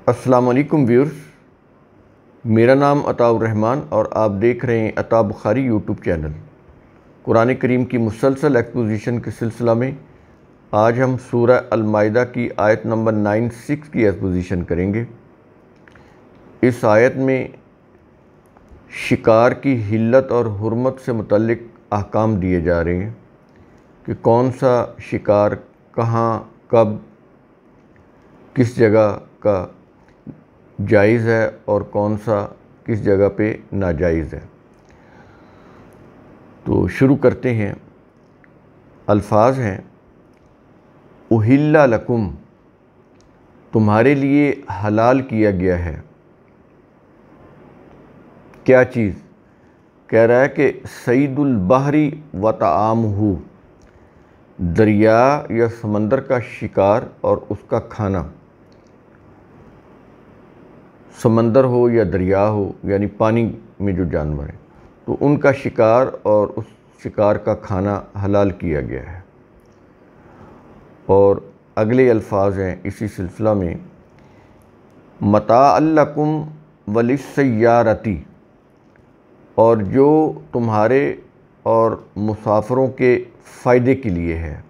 السلام علیکم ویورز، میرا نام عطاء الرحمن اور آپ دیکھ رہے ہیں عطاء بخاری یوٹیوب چینل۔ قرآن کریم کی مسلسل ایکسپوزیشن کے سلسلہ میں آج ہم سورہ المائدہ کی آیت نمبر 96 کی ایکسپوزیشن کریں گے۔ اس آیت میں شکار کی حلت اور حرمت سے متعلق احکام دیے جا رہے ہیں کہ کون سا شکار کہاں، کب، کس جگہ کا جائز ہے اور کون سا کس جگہ پہ ناجائز ہے۔ تو شروع کرتے ہیں۔ الفاظ ہیں اُحِلَّ لَکُم، تمہارے لیے حلال کیا گیا ہے۔ کیا چیز؟ کہہ رہا ہے کہ صید البحر و طعامہ، دریا یا سمندر کا شکار اور اس کا کھانا۔ سمندر ہو یا دریا ہو، یعنی پانی میں جو جانور ہیں، تو ان کا شکار اور اس شکار کا کھانا حلال کیا گیا ہے۔ اور اگلے الفاظ ہیں اسی سلسلہ میں، متاعً لکم وللسیارۃ، اور جو تمہارے اور مسافروں کے فائدے کے لیے ہے،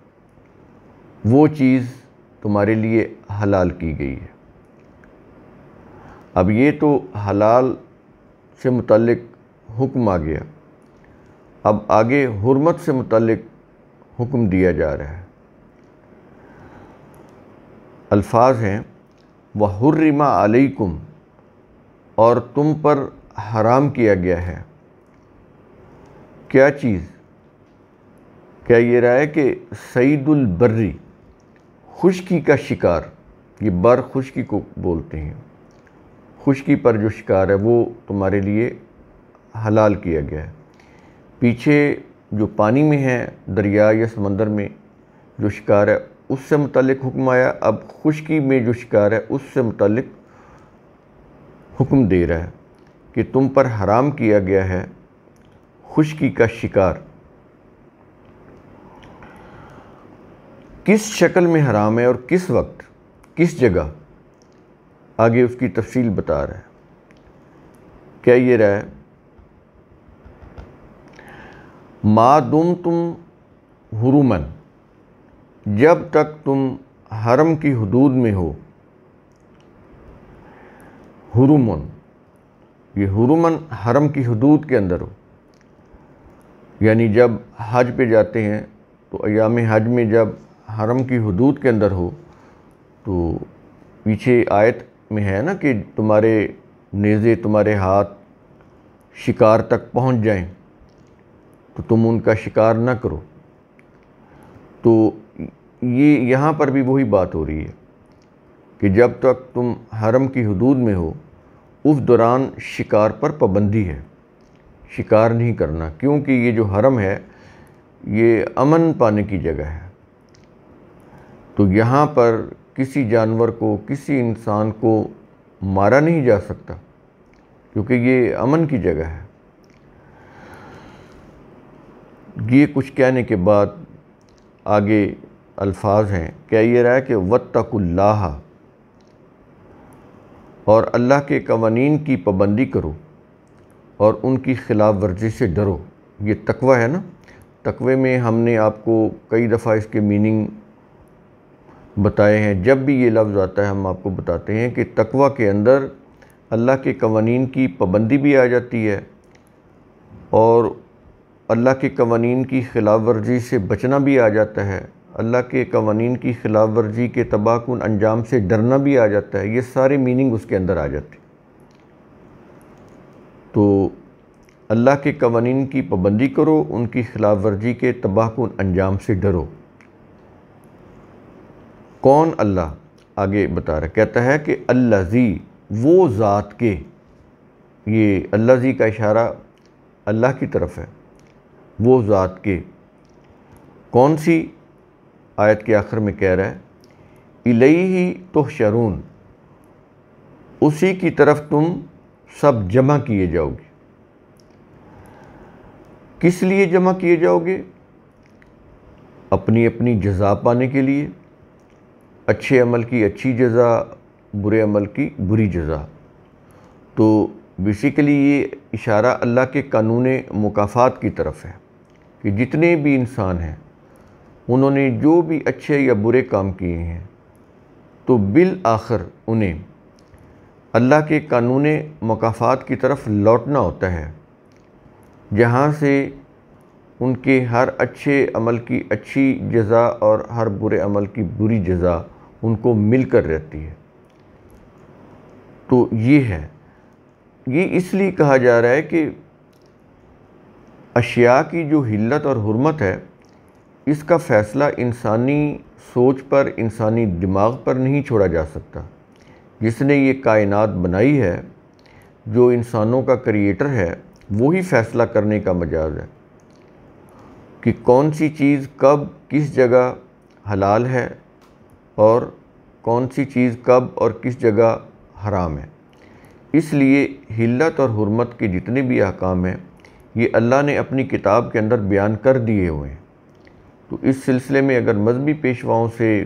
وہ چیز تمہارے لیے حلال کی گئی ہے۔ اب یہ تو حلال سے متعلق حکم آ گیا، اب آگے حرمت سے متعلق حکم دیا جا رہا ہے۔ الفاظ ہیں وَحُرِّمَ عَلَيْكُمْ، اور تم پر حرام کیا گیا ہے۔ کیا چیز؟ کیا یہ رہا ہے کہ صید البری، خشکی کا شکار، یہ بر خشکی کو بولتے ہیں، خشکی پر جو شکار ہے وہ تمہارے لیے حلال کیا گیا ہے۔ پیچھے جو پانی میں ہے، دریا یا سمندر میں جو شکار ہے اس سے متعلق حکم آیا، اب خشکی میں جو شکار ہے اس سے متعلق حکم دے رہا ہے کہ تم پر حرام کیا گیا ہے خشکی کا شکار۔ کس شکل میں حرام ہے اور کس وقت، کس جگہ، آگے اس کی تفصیل بتا رہا ہے۔ کیا یہ رہا ہے ما دمتم حرماً، جب تک تم حرم کی حدود میں ہو۔ حرمن، یہ حرمن حرم کی حدود کے اندر ہو، یعنی جب حج پہ جاتے ہیں تو ایام حج میں جب حرم کی حدود کے اندر ہو تو پیچھے آیت میں ہے نا کہ تمہارے نیزے، تمہارے ہاتھ شکار تک پہنچ جائیں تو تم ان کا شکار نہ کرو۔ تو یہ یہاں پر بھی وہی بات ہو رہی ہے کہ جب تک تم حرم کی حدود میں ہو اس دوران شکار پر پابندی ہے، شکار نہیں کرنا، کیونکہ یہ جو حرم ہے یہ امن پانے کی جگہ ہے۔ تو یہاں پر کسی جانور کو، کسی انسان کو مارا نہیں جا سکتا کیونکہ یہ امن کی جگہ ہے۔ یہ کچھ کہنے کے بعد آگے الفاظ ہیں، کیا یہ رہا ہے کہ وَاتَّقُوا اللَّهَ، اور اللہ کے قوانین کی پابندی کرو اور ان کی خلاف ورزی سے ڈرو۔ یہ تقوی ہے نا۔ تقوی میں ہم نے آپ کو کئی دفعہ اس کے میننگ بتائے ہیں۔ جب بھی یہ لفظ آتا ہے ہم آپ کو بتاتے ہیں کہ تقوی کے اندر اللہ کے قوانین کی پابندی بھی آ جاتی ہے اور اللہ کے قوانین کی خلاف ورزی سے بچنا بھی آ جاتا ہے، اللہ کے قوانین کی خلاف ورزی کے تباہ کن انجام سے ڈرنا بھی آ جاتا ہے۔ یہ سارے میننگ اس کے اندر آ جاتے ہیں۔ تو اللہ کے قوانین کی پابندی کرو، ان کی خلاف ورزی کے تباہ کن انجام سے ڈرو۔ کون اللہ؟ آگے بتا رہا ہے، کہتا ہے کہ الذی، وہ ذات کے، یہ الذی کا اشارہ اللہ کی طرف ہے، وہ ذات کے۔ کون سی؟ آیت کے آخر میں کہہ رہا ہے الیہ تحشرون، اسی کی طرف تم سب جمع کیے جاؤ گے۔ کس لیے جمع کیے جاؤ گے؟ اپنی اپنی جزا پانے کے لیے، اچھے عمل کی اچھی جزا برے عمل کی بری جزا۔ تو بیسیکلی یہ اشارہ اللہ کے قانون مکافات کی طرف ہے کہ جتنے بھی انسان ہیں انہوں نے جو بھی اچھے یا برے کام کیے ہیں تو بالآخر انہیں اللہ کے قانون مکافات کی طرف لوٹنا ہوتا ہے، جہاں سے ان کے ہر اچھے عمل کی اچھی جزا اور ہر برے عمل کی بری جزا ان کو مل کر رہتی ہے۔ تو یہ اس لیے کہا جا رہا ہے کہ اشیاء کی جو حلت اور حرمت ہے اس کا فیصلہ انسانی سوچ پر، انسانی دماغ پر نہیں چھوڑا جا سکتا۔ جس نے یہ کائنات بنائی ہے، جو انسانوں کا کریٹر ہے، وہی فیصلہ کرنے کا مجاز ہے کہ کون سی چیز کب کس جگہ حلال ہے اور کون سی چیز کب اور کس جگہ حرام ہے۔ اس لیے حلت اور حرمت کے جتنے بھی احکام ہیں یہ اللہ نے اپنی کتاب کے اندر بیان کر دیے ہوئے ہیں۔ تو اس سلسلے میں اگر مذہبی پیشواؤں سے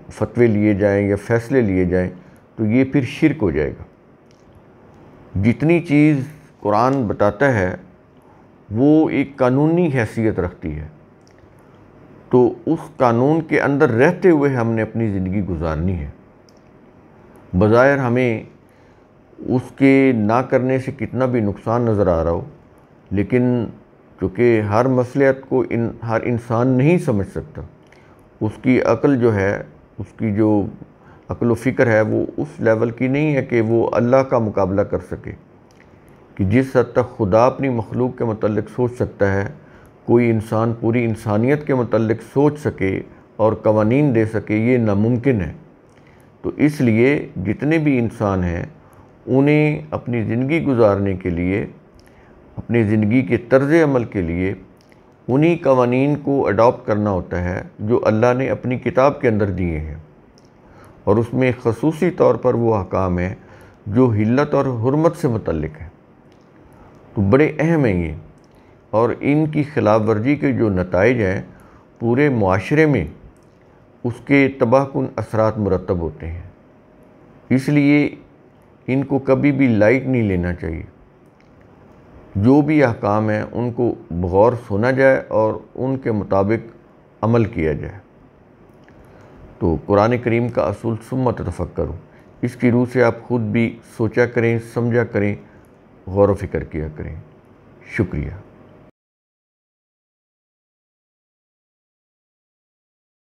فتوے لیے جائیں یا فیصلے لیے جائیں تو یہ پھر شرک ہو جائے گا۔ جتنی چیز قرآن بتاتا ہے وہ ایک قانونی حیثیت رکھتی ہے، تو اس قانون کے اندر رہتے ہوئے ہم نے اپنی زندگی گزارنی ہے۔ بظاہر ہمیں اس کے نہ کرنے سے کتنا بھی نقصان نظر آ رہا ہو، لیکن چونکہ ہر مصلحت کو ہر انسان نہیں سمجھ سکتا، اس کی عقل جو ہے، اس کی جو عقل و فکر ہے وہ اس لیول کی نہیں ہے کہ وہ اللہ کا مقابلہ کر سکے، کہ جس حد تک خدا اپنی مخلوق کے متعلق سوچ سکتا ہے کوئی انسان پوری انسانیت کے متعلق سوچ سکے اور قوانین دے سکے، یہ ناممکن ہے۔ تو اس لیے جتنے بھی انسان ہیں انہیں اپنی زندگی گزارنے کے لیے، اپنی زندگی کے طرز عمل کے لیے انہی قوانین کو اڈاپٹ کرنا ہوتا ہے جو اللہ نے اپنی کتاب کے اندر دیے ہیں، اور اس میں خصوصی طور پر وہ احکام ہیں جو حلت اور حرمت سے متعلق ہیں۔ تو بڑے اہم ہیں یہ، اور ان کی خلاف ورزی کے جو نتائج ہیں پورے معاشرے میں اس کے تباہ کن اثرات مرتب ہوتے ہیں۔ اس لیے ان کو کبھی بھی لائٹ نہیں لینا چاہیے۔ جو بھی احکام ہیں ان کو بغور سنا جائے اور ان کے مطابق عمل کیا جائے۔ تو قرآن کریم کا اصول ثم تفکروا، اس کی روح سے آپ خود بھی سوچا کریں، سمجھا کریں، غور و فکر کیا کریں۔ شکریہ۔